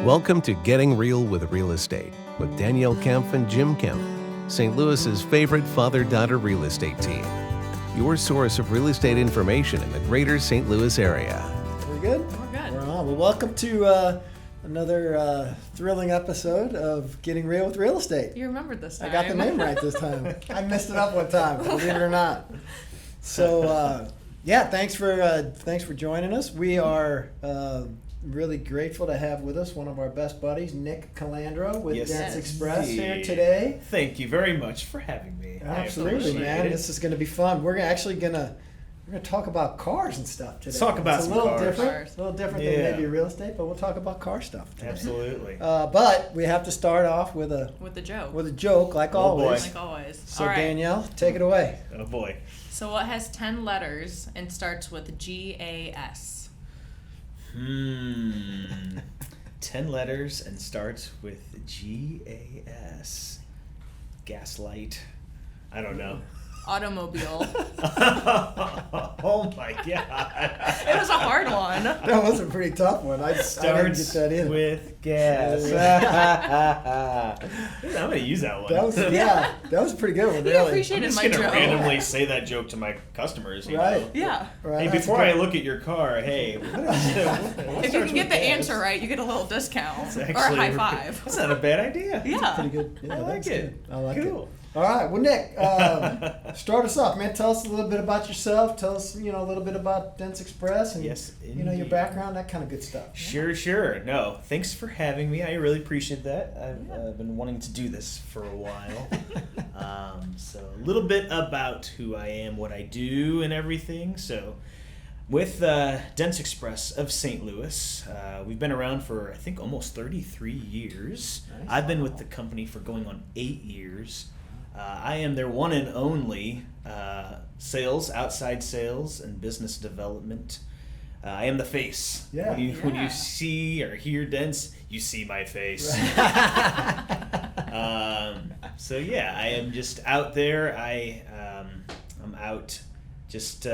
Welcome to Getting Real with Real Estate with Danielle Kempf and Jim Kempf, St. Louis's favorite father-daughter real estate team. Your source of real estate information in the greater St. Louis area. We good? We're good. We're on. Well, welcome to another thrilling episode of Getting Real with Real Estate. You remembered this time. I got the name right this time. I messed it up one time, believe it or not. So, thanks for joining us. We are really grateful to have with us one of our best buddies, Nick Calandro with Dents Express here today. Thank you very much for having me. Absolutely, man. This is going to be fun. We're actually going to talk about cars and stuff today. Let's talk about some cars. It's a little different than maybe real estate, but we'll talk about car stuff today. Absolutely. But we have to start off with a joke. With a joke, like always. Like always. So all right. Danielle, take it away. Oh boy. So what has 10 letters and starts with GAS? 10 letters and starts with GAS. Gaslight. I don't know. Automobile. Oh my god. It was a hard one. That was a pretty tough one. I didn't Starts get that in. with gas. I'm gonna use that one. That was a pretty good one. He Really. appreciated I'm just my gonna joke. randomly say that joke to my customers. You Right. know? Yeah. Right, Hey, that's before good. I look at your car, hey. If you can get the answer right, you get a little discount or a Actually, high five. That's not a bad idea. Yeah. Pretty good. Yeah, I like that's it. good. I like Cool. it. All right. Well, Nick, start us off, man. Tell us a little bit about yourself. Tell us, a little bit about Dents Express and Yes, your indeed. background, that kind of good stuff. Sure. No, thanks for having me. I really appreciate that. I've been wanting to do this for a while. So a little bit about who I am, what I do, and everything. So with Dents Express of St. Louis, we've been around for, I think, almost 33 years. Nice. I've been with the company for going on 8 years. I am their one and only outside sales, and business development. I am the face. Yeah. When you see or hear Dents, you see my face. So yeah, I am just out there. I'm out just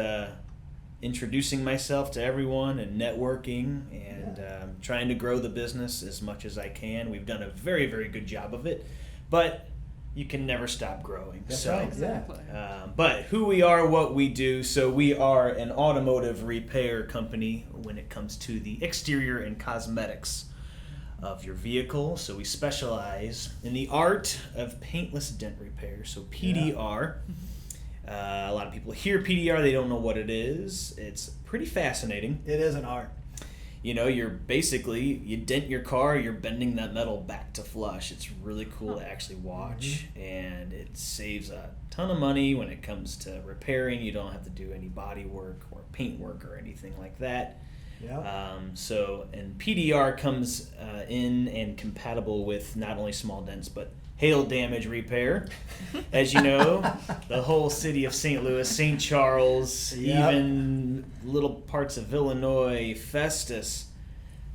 introducing myself to everyone and networking and trying to grow the business as much as I can. We've done a very, very good job of it, but you can never stop growing. That's right. Exactly. But who we are, what we do. So we are an automotive repair company when it comes to the exterior and cosmetics of your vehicle. So we specialize in the art of paintless dent repair. So PDR. A lot of people hear PDR, they don't know what it is. It's pretty fascinating. It is an art. You dent your car, you're bending that metal back to flush. It's really cool to actually watch, and it saves a ton of money when it comes to repairing. You don't have to do any body work or paint work or anything like that. Yeah. And PDR comes in and compatible with not only small dents, but hail damage repair. As you know, the whole city of St. Louis, St. Charles, even little parts of Illinois, Festus,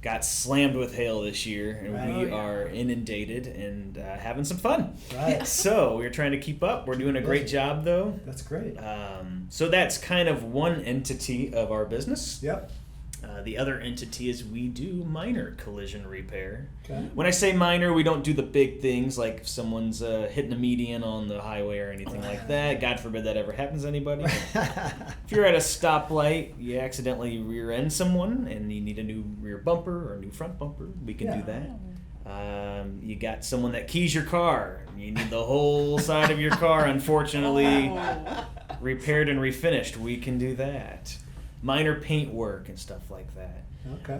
got slammed with hail this year, and we are inundated and having some fun. Right. So we're trying to keep up. We're doing a great job, though. That's great. So that's kind of one entity of our business. Yep. The other entity is we do minor collision repair. Okay. When I say minor, we don't do the big things like if someone's hitting a median on the highway or anything like that. God forbid that ever happens to anybody. If you're at a stoplight, you accidentally rear end someone and you need a new rear bumper or a new front bumper, we can do that. You got someone that keys your car. You need the whole side of your car, unfortunately, repaired and refinished. We can do that. Minor paint work and stuff like that. Okay.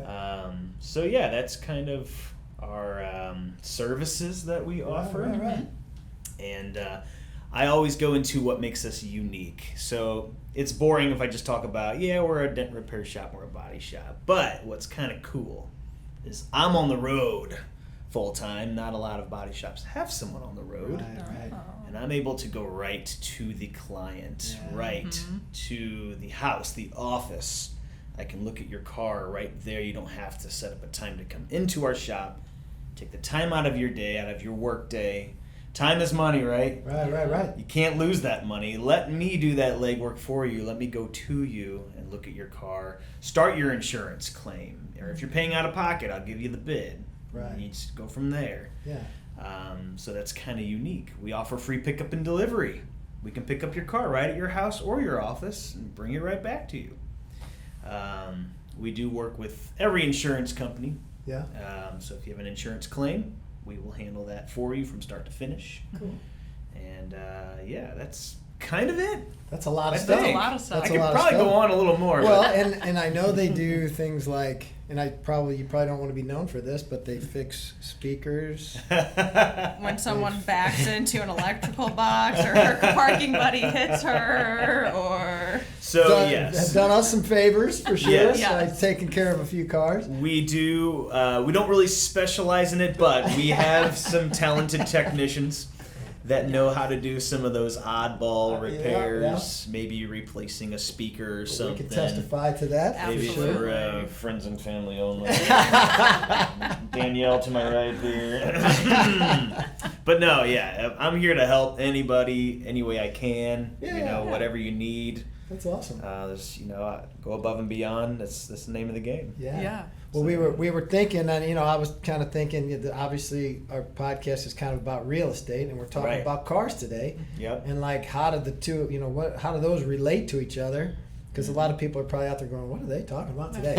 So yeah, that's kind of our services that we offer. Right. And I always go into what makes us unique. So it's boring if I just talk about, we're a dent repair shop, we're a body shop. But what's kind of cool is I'm on the road full time. Not a lot of body shops have someone on the road. Right. And I'm able to go right to the client, right to the house, the office. I can look at your car right there. You don't have to set up a time to come into our shop. Take the time out of your day, out of your work day. Time is money, right? Right. You can't lose that money. Let me do that legwork for you. Let me go to you and look at your car. Start your insurance claim. Or if you're paying out of pocket, I'll give you the bid. Right. You just go from there. Yeah. So that's kind of unique. We offer free pickup and delivery. We can pick up your car right at your house or your office and bring it right back to you. We do work with every insurance company. Yeah. So if you have an insurance claim, we will handle that for you from start to finish. Cool. And yeah, that's kind of it. That's a lot of I stuff. think. a lot of stuff. I That's a could lot of probably stuff. go on a little more. Well, but- and I know they do things like, and you probably don't want to be known for this, but they fix speakers. When someone backs into an electrical box or her parking buddy hits her or so Have yes, done us some favors for sure. Yes. Yes. Taken care of a few cars. we do. We don't really specialize in it, but we have some talented technicians that know how to do some of those oddball Yeah, repairs. Maybe replacing a speaker or We something. can testify to that. Maybe For sure. for friends and family only. Danielle to my right here. But no, yeah, I'm here to help anybody any way I can. Yeah. Whatever you need. That's awesome. There's, I go above and beyond. That's the name of the game. yeah. Well, we were thinking, and I was kind of thinking that obviously our podcast is kind of about real estate, and we're talking Right. about cars today, Yep. and like how do the two, how do those relate to each other? Because a lot of people are probably out there going, "What are they talking about today?"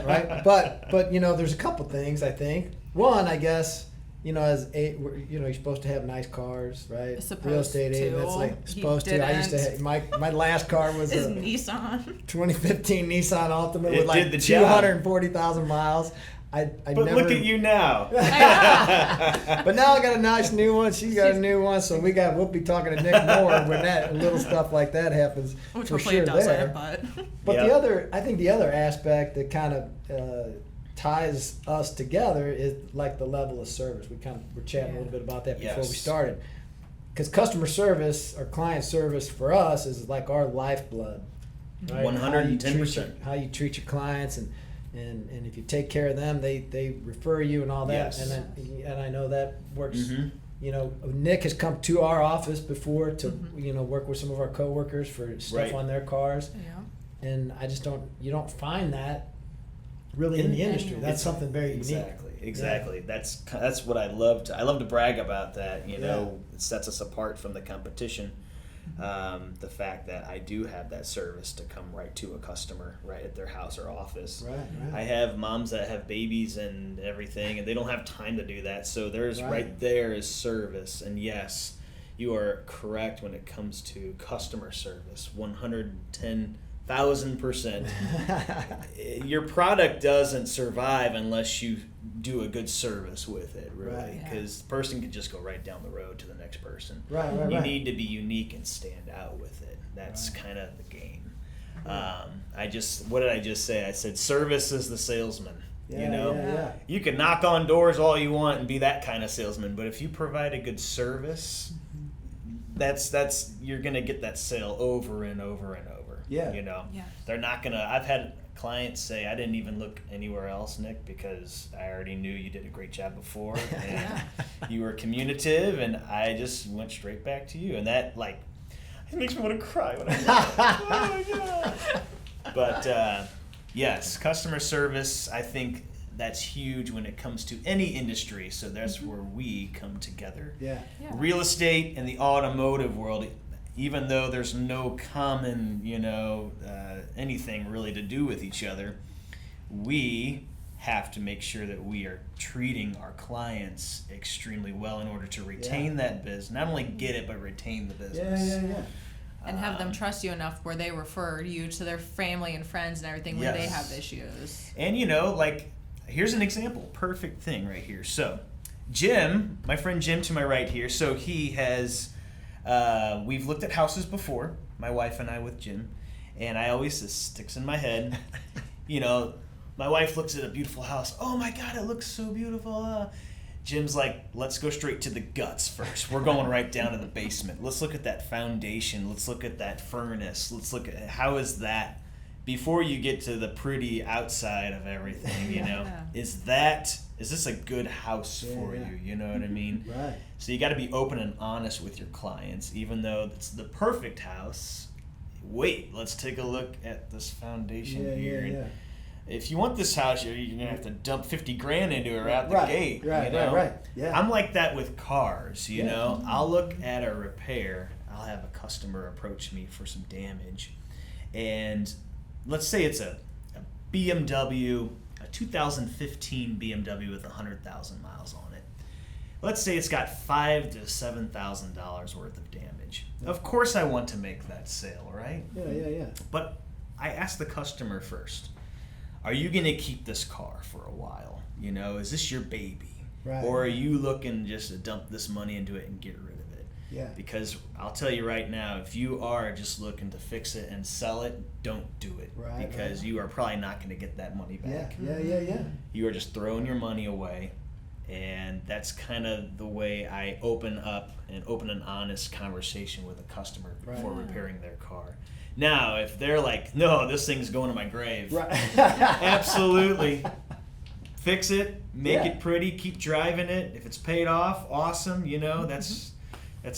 Right? But there's a couple things I think. One, I guess, you're supposed to have nice cars, right? Supposed Real estate agent, to. that's like He supposed to. I used to didn't. have, my last car was His a Nissan. 2015 Nissan Altima It with like did the job. 240,000 miles. I But never, look at you now. But now I got a nice new one. She's got a new one, so we'll be talking to Nick more when that little stuff like that happens. Which for hopefully sure it doesn't, there. but But Yep. I think the other aspect that kind of ties us together is like the level of service. We were chatting a little bit about that before we Yes. started. Because customer service or client service for us is like our lifeblood. Right? 110%. How you treat your clients and if you take care of them, they refer you and all that. Yes. And I know that works. Mhm. Nick has come to our office before to work with some of our coworkers for stuff Right. on their cars. yeah. And I just don't find that really in the industry. That's something very unique. Exactly. That's what I love to brag about that. Yeah. It sets us apart from the competition. The fact that I do have that service to come right to a customer, right at their house or office. Right. I have moms that have babies and everything, and they don't have time to do that. So there's Right. right there is service. And yes, you are correct when it comes to customer service. 110,000%. Your product doesn't survive unless you do a good service with it, really, Right. because the person can just go right down the road to the next person. Right. You need to be unique and stand out with it. That's kind of the game. What did I just say? I said service is the salesman. Yeah. You can knock on doors all you want and be that kind of salesman, but if you provide a good service, that's you're gonna get that sale over and over and over. Yeah. Yeah. They're not gonna. I've had clients say, I didn't even look anywhere else, Nick, because I already knew you did a great job before, and you were communicative, and I just went straight back to you, and that it makes me want to cry when I say that. Oh my god! But yes, customer service, I think that's huge when it comes to any industry. So that's where we come together. Yeah. Yeah. Real estate and the automotive world, even though there's no common, anything really to do with each other, we have to make sure that we are treating our clients extremely well in order to retain that business. Not only get it, but retain the business. Yeah. And have them trust you enough where they refer you to their family and friends and everything when they Yes. have issues. And here's an example, perfect thing right here. So Jim, my friend Jim to my right here, so he has, we've looked at houses before, my wife and I with Jim, and I always, this sticks in my head, my wife looks at a beautiful house, oh my God, it looks so beautiful. Jim's like, let's go straight to the guts first. We're going right down to the basement. Let's look at that foundation. Let's look at that furnace. Let's look at how is that before you get to the pretty outside of everything, Yeah. Is this a good house for you? You know what I mean? Right. So you got to be open and honest with your clients, even though it's the perfect house. Wait, let's take a look at this foundation here. Yeah. if you want this house, you're gonna have to dump 50 grand into it out the gate. Right, you know? right. Yeah. I'm like that with cars. You Yeah. know, I'll look at a repair. I'll have a customer approach me for some damage, and let's say it's a BMW, a 2015 BMW with 100,000 miles on it. Let's say it's got $5,000 to $7,000 worth of damage. Yeah. Of course, I want to make that sale, right? Yeah. But I ask the customer first, are you going to keep this car for a while? You know, is this your baby? Right. Or are you looking just to dump this money into it and get rid of it? Yeah. Because I'll tell you right now, if you are just looking to fix it and sell it, don't do it. Right, Because you are probably not going to get that money back. Yeah. You are just throwing your money away. And that's kind of the way I open an honest conversation with a customer before repairing their car. Now, if they're like, no, this thing's going to my grave. Right. Absolutely. Fix it, make Yeah. it pretty, keep driving it. If it's paid off, awesome. You know, that's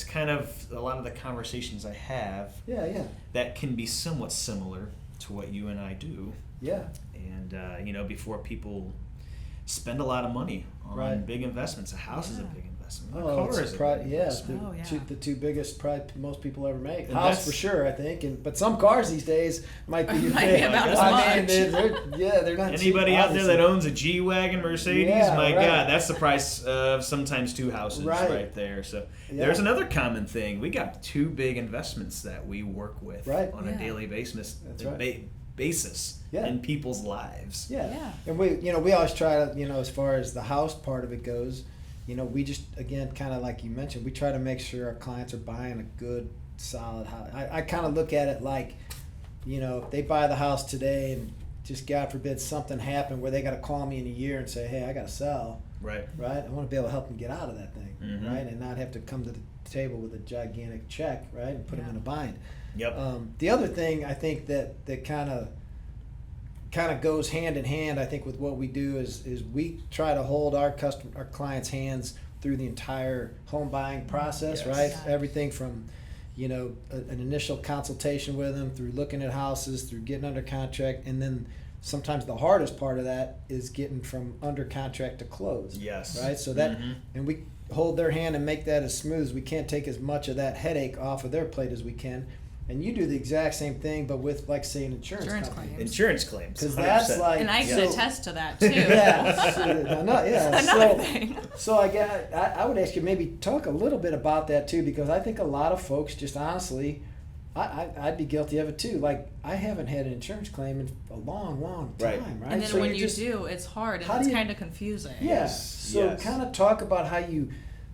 kind of a lot of the conversations I have Yeah. that can be somewhat similar to what you and I do. Yeah. And, you know, before people spend a lot of money on Right. big investments. A house is a big investment. A Oh, car it's is a probably, big yeah, investment. the two biggest probably most people ever make. And House that's- for sure, I think, but some cars these days might be Might be about as I mean, much. they're not. Anybody cheap, out there that obviously. owns a G-Wagon Mercedes, Yeah, my right. God, that's the price of sometimes two houses Right. there. So Yeah. there's another common thing. We got two big investments that we work with Right. on Yeah. a daily basis, That's right. basis Yeah. in people's lives. Yeah. And we always try to, as far as the house part of it goes, we just, again, kind of like you mentioned, we try to make sure our clients are buying a good, solid house. I kind of look at it like, if they buy the house today and just God forbid something happened where they got to call me in a year and say, hey, I got to sell, Right. right? I want to be able to help them get out of that thing, Mhm. right? And not have to come to the table with a gigantic check, right? And put them in a bind. Yep. The other thing I think that kind of goes hand in hand, I think, with what we do is we try to hold our clients' hands through the entire home buying process, Yes. right? Yes. Everything from an initial consultation with them, through looking at houses, through getting under contract, and then sometimes the hardest part of that is getting from under contract to close. Yes. Right. So that, Mhm. and we hold their hand and make that as smooth as we can. Take as much of that headache off of their plate as we can. And you do the exact same thing, but with, like, say, an insurance company. claims. Insurance claims. Because that's 100%. like, And I can so- attest to that too. Yeah, so, yeah. Another thing. So I would ask you maybe talk a little bit about that too, because I think a lot of folks just honestly, I'd be guilty of it too. Like, I haven't had an insurance claim in a long, long time, Right. right? And then So when you're you just- do, it's hard and how do it's you- kind of confusing. Yeah. Yes, So yes. kind of talk about how you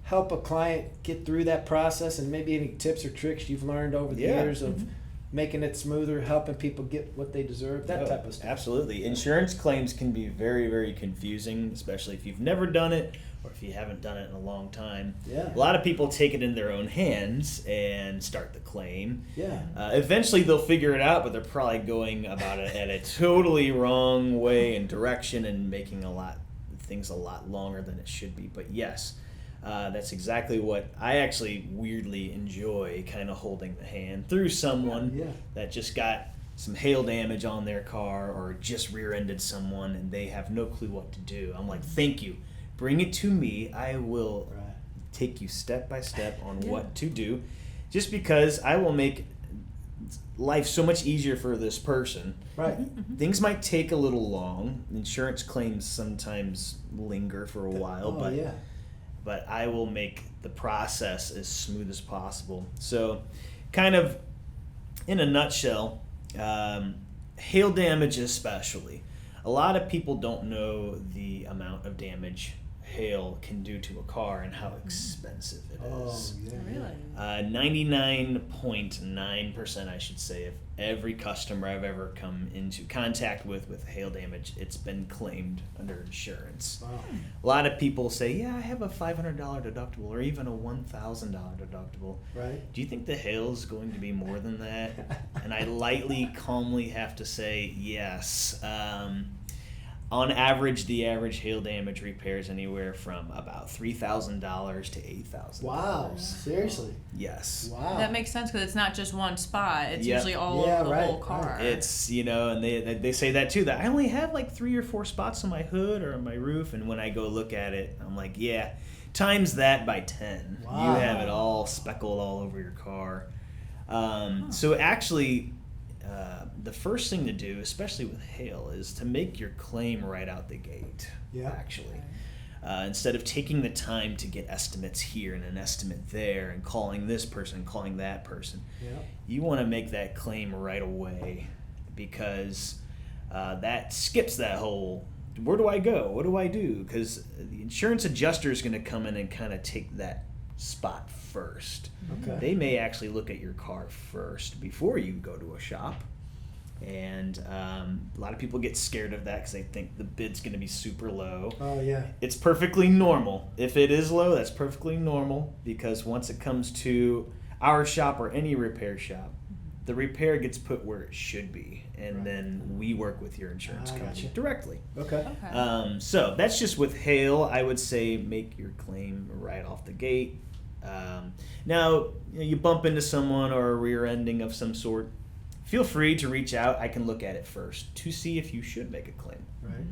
help a client get through that process, and maybe any tips or tricks you've learned over the Yeah. years of making it smoother, helping people get what they deserve, that Oh, type of stuff. Absolutely. Insurance claims can be very, very confusing, especially if you've never done it or if you haven't done it in a long time. Yeah. A lot of people take it in their own hands and start the claim. Yeah. Eventually they'll figure it out, but they're probably going about it at a totally wrong way and direction and making things a lot longer than it should be. But yes, that's exactly what I actually weirdly enjoy, kind of holding the hand through someone Yeah. that just got some hail damage on their car or just rear-ended someone and they have no clue what to do. I'm like, thank you. Bring it to me. I will Right. take you step by step on Yeah. what to do, just because I will make life so much easier for this person. Right. Things might take a little long. Insurance claims sometimes linger for a while, Oh, but yeah. but I will make the process as smooth as possible. So, kind of in a nutshell, hail damage especially. A lot of people don't know the amount of damage hail can do to a car and how expensive it is. Oh, yeah. Really? 99.9%, I should say, of every customer I've ever come into contact with hail damage, it's been claimed under insurance. Wow. A lot of people say, yeah, I have a $500 deductible or even a $1,000 deductible. Right. Do you think the hail is going to be more than that? And I lightly, calmly have to say yes. On average, the average hail damage repair is anywhere from about $3,000 to $8,000. Wow, seriously. Yes. Wow. That makes sense because it's not just one spot. It's Yep. usually all over the whole car. It's, and they say that too, that I only have like 3 or 4 spots on my hood or on my roof, and when I go look at it, I'm like, yeah, times that by 10. Wow. You have it all speckled all over your car. So actually, the first thing to do, especially with hail, is to make your claim right out the gate. Yeah. Actually, instead of taking the time to get estimates here and an estimate there, and calling this person, calling that person, you want to make that claim right away, because that skips that whole. Where do I go? What do I do? Because the insurance adjuster is going to come in and kind of take that spot first. Okay. They may actually look at your car first before you go to a shop. And a lot of people get scared of that because they think the bid's going to be super low. Oh, yeah. It's perfectly normal. If it is low, that's perfectly normal, because once it comes to our shop or any repair shop, the repair gets put where it should be, and then we work with your insurance company directly. Okay. So that's just with hail. I would say make your claim right off the gate. Now, you bump into someone or a rear ending of some sort, feel free to reach out. I can look at it first to see if you should make a claim. Right.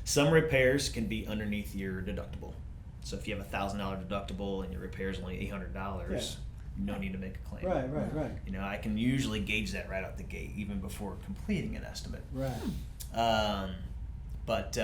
Some repairs can be underneath your deductible. So if you have a $1,000 deductible and your repair is only $800, no need to make a claim. Right. I can usually gauge that right out the gate, even before completing an estimate. Right. But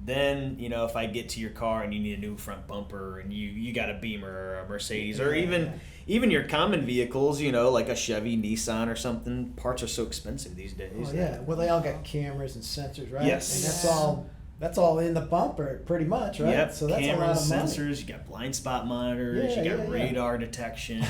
then, if I get to your car and you need a new front bumper and you got a Beamer or a Mercedes or even your common vehicles, like a Chevy, Nissan or something, parts are so expensive these days. Oh, yeah. Well, they all got cameras and sensors, right? Yes. And that's all in the bumper, pretty much, right? Yep. So that's cameras, a lot of money. sensors, you got blind spot monitors, you got yeah. radar detection.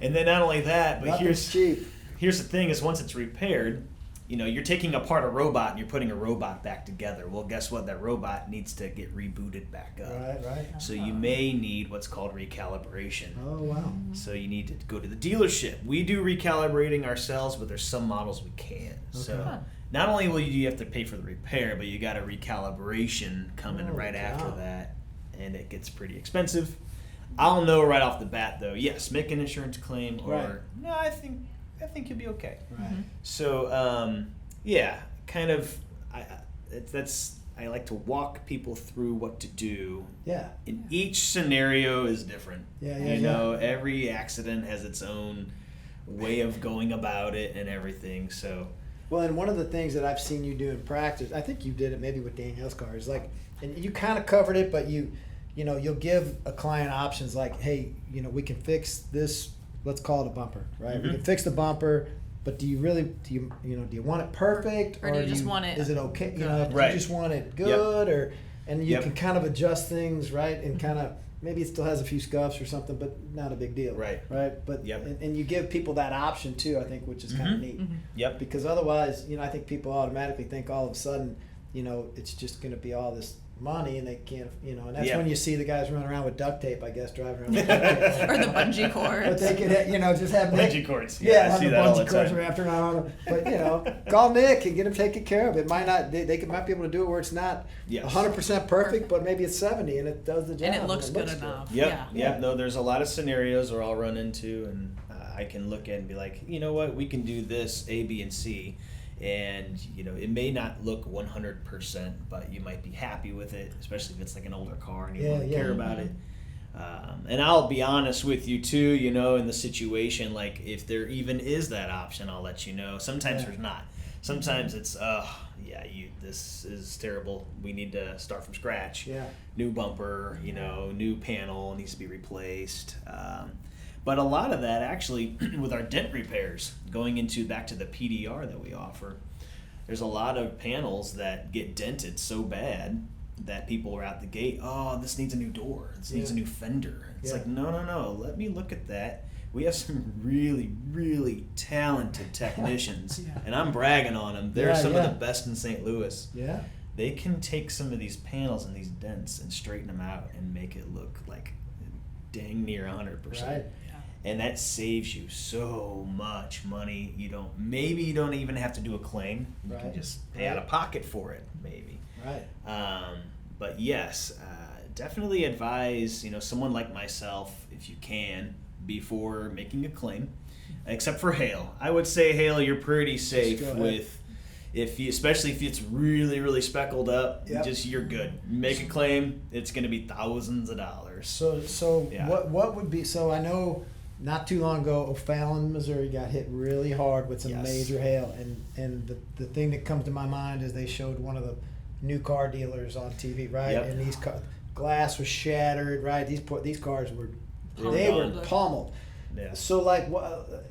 And then not only that, but Nothing's cheap. here's the thing is once it's repaired, you're taking apart a robot and you're putting a robot back together. Well, guess what? That robot needs to get rebooted back up. Right. So you may need what's called recalibration. Oh, wow. So you need to go to the dealership. We do recalibrating ourselves, but there's some models we can't. So not only will you have to pay for the repair, but you got a recalibration coming right after that, and it gets pretty expensive. I'll know right off the bat, though. Yes, make an insurance claim, or no, I think you'll be okay. Right. So I like to walk people through what to do. Yeah. And each scenario is different. Yeah. Every accident has its own way of going about it and everything. So. Well, and one of the things that I've seen you do in practice, I think you did it maybe with Danielle's car, is like, and you kind of covered it, but you'll give a client options like, hey, we can fix this. Let's call it a bumper, right? Mm-hmm. We can fix the bumper, but do you want it perfect, or do you just want it? Is it okay? Good. Do you just want it good, and you can kind of adjust things, right? And kind of maybe it still has a few scuffs or something, but not a big deal, right? But and you give people that option too, I think, which is kind of neat. Yep. Because otherwise, I think people automatically think all of a sudden, it's just going to be all this money, and they can't, and that's when you see the guys running around with duct tape, I guess, driving around with duct tape. Or the bungee cords. But they could, just have bungee cords. Yeah, I have see the that all bungee the cords time. wrapped around them. But, call Nick and get him taken care of. It might not, they might be able to do it where it's not 100% perfect, but maybe it's 70 and it does the job. And it looks good enough. Yep. No, there's a lot of scenarios where I'll run into, and I can look at and be like, you know what, we can do this A, B, and C. And it may not look 100%, but you might be happy with it, especially if it's like an older car and you want to care about it. And I'll be honest with you too, in the situation, like if there even is that option, I'll let you know. Sometimes there's not. Sometimes it's, this is terrible. We need to start from scratch. Yeah. New bumper, new panel needs to be replaced. But a lot of that actually, with our dent repairs, going back to the PDR that we offer, there's a lot of panels that get dented so bad that people are out the gate, oh, this needs a new door, this needs a new fender. It's like, no, let me look at that. We have some really, really talented technicians, and I'm bragging on them. They're some of the best in St. Louis. Yeah. They can take some of these panels and these dents and straighten them out and make it look like dang near 100%. Right. And that saves you so much money. You don't even have to do a claim. You can Right. just pay out of pocket for it, maybe. Right. But yes, definitely advise someone like myself, if you can, before making a claim. Except for hail, I would say hail, you're pretty safe go ahead. with. Especially if it's really, really speckled up, Yep. you're good. Make a claim, it's going to be thousands of dollars. So Yeah. what would be, so I know not too long ago O'Fallon, Missouri got hit really hard with some Yes. major hail, and the thing that comes to my mind is they showed one of the new car dealers on TV, right? Yep. And these glass was shattered, right? These cars were Pummeled. pummeled. Yeah. So like,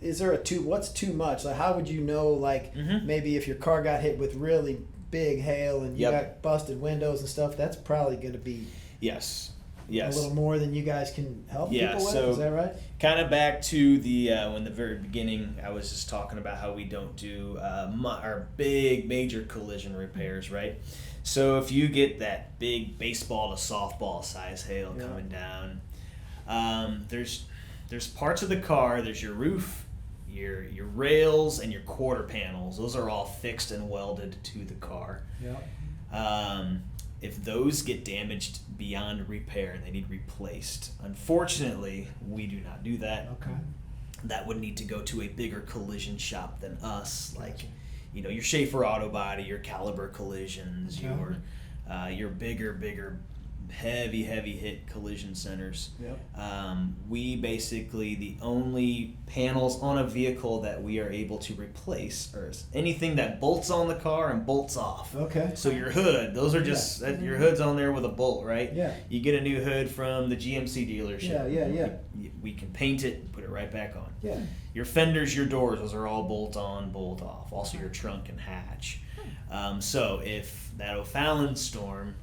is there what's too much? Like, how would you know, like, Mhm. maybe if your car got hit with really big hail and you Yep. got busted windows and stuff, that's probably going to be Yes. a Yes. little more than you guys can help Yeah, people with. so- Is that right? Kind of back to the when the very beginning, I was just talking about how we don't do our big major collision repairs, right? So if you get that big baseball to softball size hail Yeah. coming down, there's parts of the car. There's your roof, your rails, and your quarter panels. Those are all fixed and welded to the car. Yeah. If those get damaged beyond repair and they need replaced, unfortunately, we do not do that. Okay. That would need to go to a bigger collision shop than us, like your Schaefer Auto Body, your Caliber Collisions, Okay. your bigger, heavy hit collision centers. Yep. We basically, the only panels on a vehicle that we are able to replace are anything that bolts on the car and bolts off. Okay. So your hood, those are just your hood's on there with a bolt, right? Yeah. You get a new hood from the GMC dealership. Yeah. We can paint it, put it right back on. Yeah. Your fenders, your doors, those are all bolt on, bolt off. Also your trunk and hatch. So if that O'Fallon storm,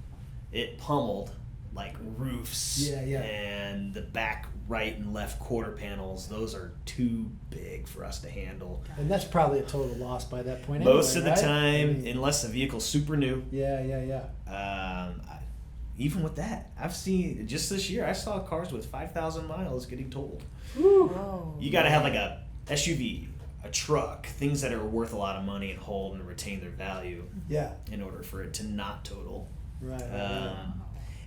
it pummeled like roofs Yeah. and the back right and left quarter panels, those are too big for us to handle. And that's probably a total loss by that point. Most anyway, of the right? time, I mean, unless the vehicle's super new. Yeah. Even with that, I've seen just this year. I saw cars with 5,000 miles getting totaled. Whoa. You got to have like a SUV, a truck, things that are worth a lot of money and hold and retain their value Yeah. in order for it to not total. Right.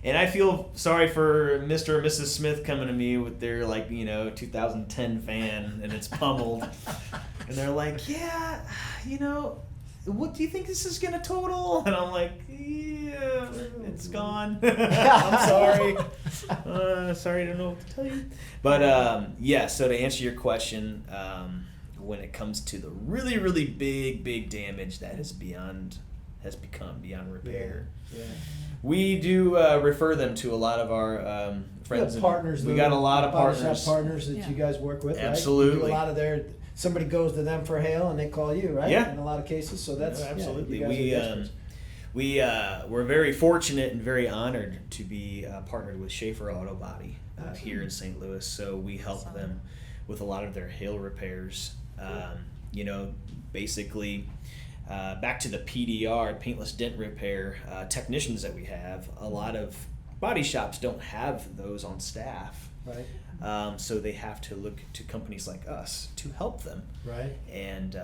And I feel sorry for Mr. or Mrs. Smith coming to me with their 2010 van and it's pummeled, and they're like, yeah, what do you think this is gonna total? And I'm like, yeah, it's gone. I'm sorry. Sorry, I don't know what to tell you. But yeah, so to answer your question, when it comes to the really, really big damage that has become beyond repair, Yeah. we do refer them to a lot of our friends. Partners. We got a lot of body shop partners. partners that you guys work with. Absolutely. Right? You do a lot of somebody goes to them for hail and they call you, right? Yeah. In a lot of cases. So that's No, absolutely. Yeah, you guys are experts. We're very fortunate and very honored to be partnered with Schaefer Auto Body here in St. Louis. So we help them with a lot of their hail repairs. Basically, back to the PDR, paintless dent repair technicians that we have. A lot of body shops don't have those on staff. Right. So they have to look to companies like us to help them. Right. And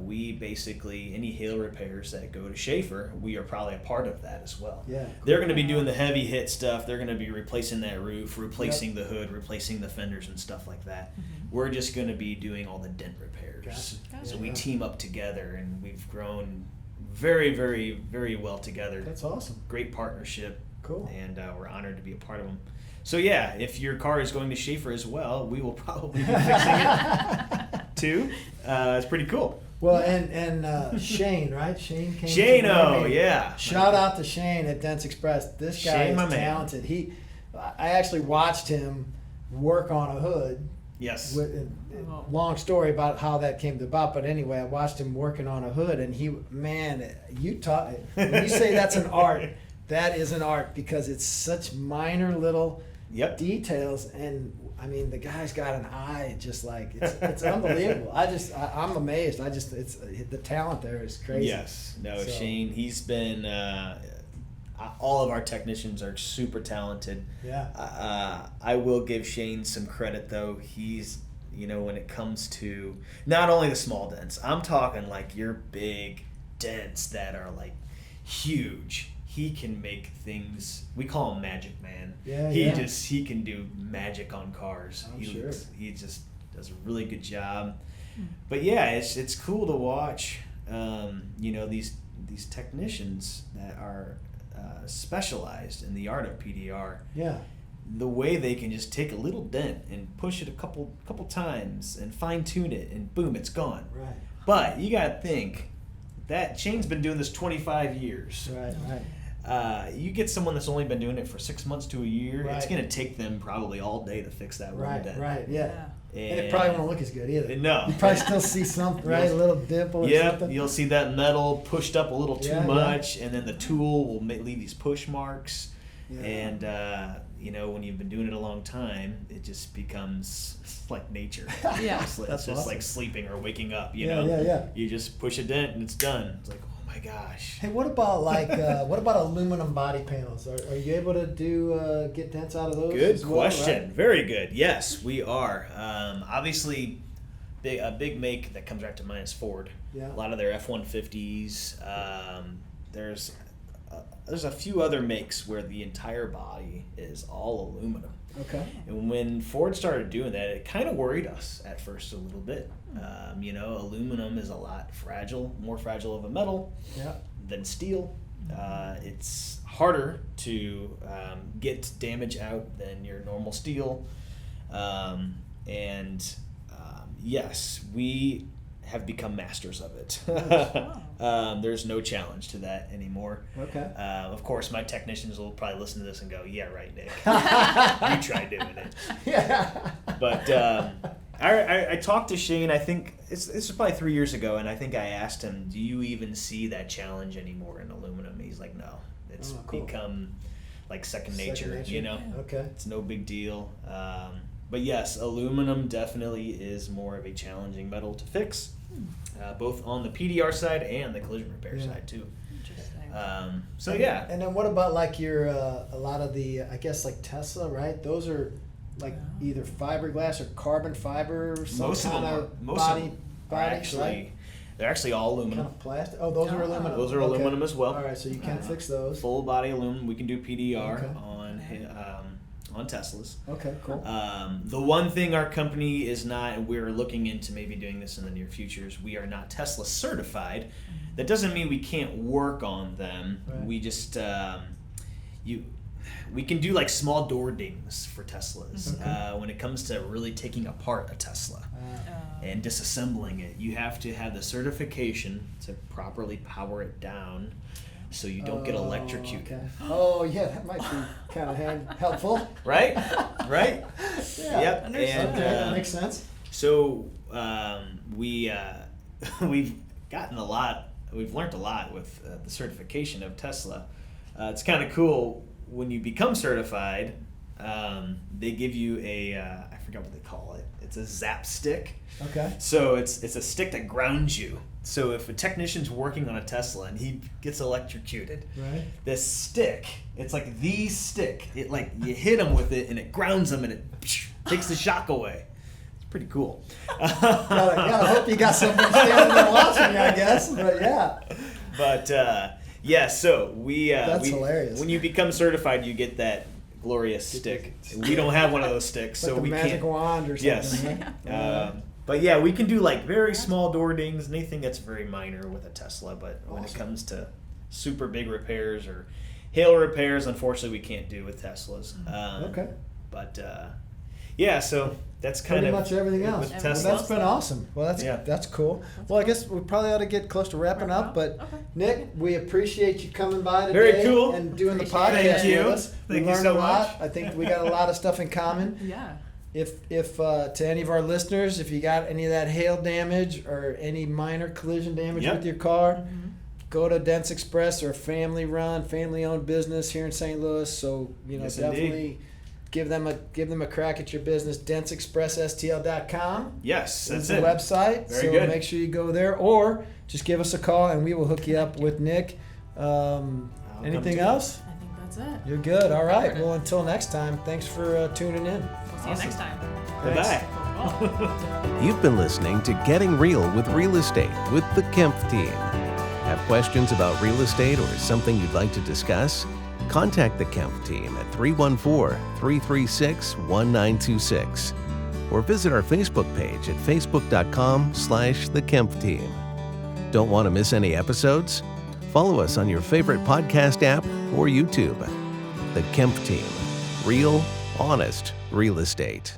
we basically, any hail repairs that go to Schaefer, we are probably a part of that as well. Yeah. They're going to be doing the heavy hit stuff. They're going to be replacing that roof, replacing the hood, replacing the fenders and stuff like that. We're just going to be doing all the dent repairs. Gotcha. So we team up together, and we've grown very, very, very well together. That's awesome. Great partnership. Cool. And we're honored to be a part of them. So yeah, if your car is going to Schaefer as well, we will probably be fixing it too. It's pretty cool. Well, and Shane, right? Shane came. Shane, to oh Miami. yeah. Shout out to Shane at Dents Express. This guy Shane, my is man. talented. I actually watched him work on a hood. Yes. Long story about how that came about, but anyway, I watched him working on a hood, and when you say that's an art, that is an art because it's such minor little details, and I mean the guy's got an eye just like it's unbelievable. I'm amazed. It's the talent there is crazy. Yes. No, So- Shane. He's been. All of our technicians are super talented. Yeah. I will give Shane some credit though. He's when it comes to not only the small dents. I'm talking like your big dents that are like huge. He can make things, we call him Magic Man. Yeah, He can do magic on cars. He just does a really good job. But yeah, it's cool to watch, these technicians that are specialized in the art of PDR. Yeah. The way they can just take a little dent and push it a couple times and fine tune it, and boom, it's gone. Right. But you got to think that Shane's been doing this 25 years. Right. You get someone that's only been doing it for 6 months to a year, it's Right. going to take them probably all day to fix that little dent. Right. Yeah. And it probably won't look as good either. No. You probably still see something, right? A little dimple or something. You'll see that metal pushed up a little too Yeah, much, and then the tool will leave these push marks. Yeah. And when you've been doing it a long time, it just becomes like nature. Yeah. It's That's just awesome. like sleeping or waking up. Yeah. You just push a dent and it's done. It's like, oh my gosh. Hey, what about aluminum body panels? Are you able to get dents out of those? Good as well, question. right? Very good. Yes, we are. Obviously, a big make that comes right to mind is Ford. Yeah. A lot of their F-150s. There's a few other makes where the entire body is all aluminum. Okay. And when Ford started doing that, it kind of worried us at first a little bit. Aluminum is a lot more fragile of a metal Yeah. than steel. It's harder to get damage out than your normal steel. Yes, we have become masters of it. There's no challenge to that anymore. Okay. Of course, my technicians will probably listen to this and go, "Yeah, right, Nick. You try doing it." Yeah. But I talked to Shane. I think this was probably 3 years ago, and I think I asked him, "Do you even see that challenge anymore in aluminum?" And he's like, "No, it's cool. become like second Second nature. nature. Okay. It's no big deal." But yes, aluminum definitely is more of a challenging metal to fix, both on the PDR side and the collision repair side too. Interesting. So yeah. And then what about like your a lot of the I guess like Tesla, right? Those are like either fiberglass or carbon fiber or some Most of kind them of are body actually right? they're actually all Kind aluminum. of plastic. Oh, those are aluminum. Those are Okay. aluminum as well. All right, so you can fix those. Full body aluminum. We can do PDR Okay. on Teslas. Okay, cool. The one thing our company is not, and we're looking into maybe doing this in the near future, is we are not Tesla certified. That doesn't mean we can't work on them. Right. We just we can do like small door dings for Teslas. When it comes to really taking apart a Tesla and disassembling it, you have to have the certification to properly power it down so you don't get electrocuted. Okay. Oh, yeah, that might be kind of helpful. Right? Right? Yeah. Yep. Okay, And that makes sense. so we've gotten a lot. We've learned a lot with the certification of Tesla. It's kind of cool when you become certified. They give you I forgot what they call it. It's a zap stick. Okay. So it's a stick that grounds you. So if a technician's working on a Tesla and he gets electrocuted, Right. this stick, it's like the stick. It like you hit him with it and it grounds him and it takes the shock away. It's pretty cool. Gotta hope you got somebody standing there watching you, I guess. But yeah. But yeah, so That's hilarious. When you become certified, you get that glorious stick. We don't have one of those sticks, Like so the we magic can't. wand or something. Yes. Right? But yeah, we can do like very small door dings, anything that's very minor with a Tesla. But when it Awesome. comes to super big repairs or hail repairs, unfortunately, we can't do with Teslas. Okay. But yeah, so that's kind Pretty of much everything else. with Well, Tesla. that's been awesome. Well, that's cool. Well, I guess we probably ought to get close to wrapping up. But Okay. Nick, we appreciate you coming by today Very cool. and doing the Appreciate podcast it. Thank you. with us. Thank we you learned so a lot. much. I think we got a lot of stuff in common. Yeah. If to any of our listeners, if you got any of that hail damage or any minor collision damage Yep. with your car, go to Dents Express. Or a family-run, family-owned business here in St. Louis. So Yes, definitely give them a crack at your business. DentsExpressSTL.com Yes, is that's the it. website. Very So good. make sure you go there, or just give us a call and we will hook you up with Nick. come Anything to else? I think that's it. You're good. All right. Covered it. Well, until next time. Thanks for tuning in. We'll see you next time. Bye-bye. Thanks. Cool. You've been listening to Getting Real with Real Estate with the Kemp team. Have questions about real estate or something you'd like to discuss? Contact the Kemp team at 314-336-1926 or visit our Facebook page at facebook.com/the Kemp team. Don't want to miss any episodes? Follow us on your favorite podcast app or YouTube. The Kemp team. Real, honest real estate.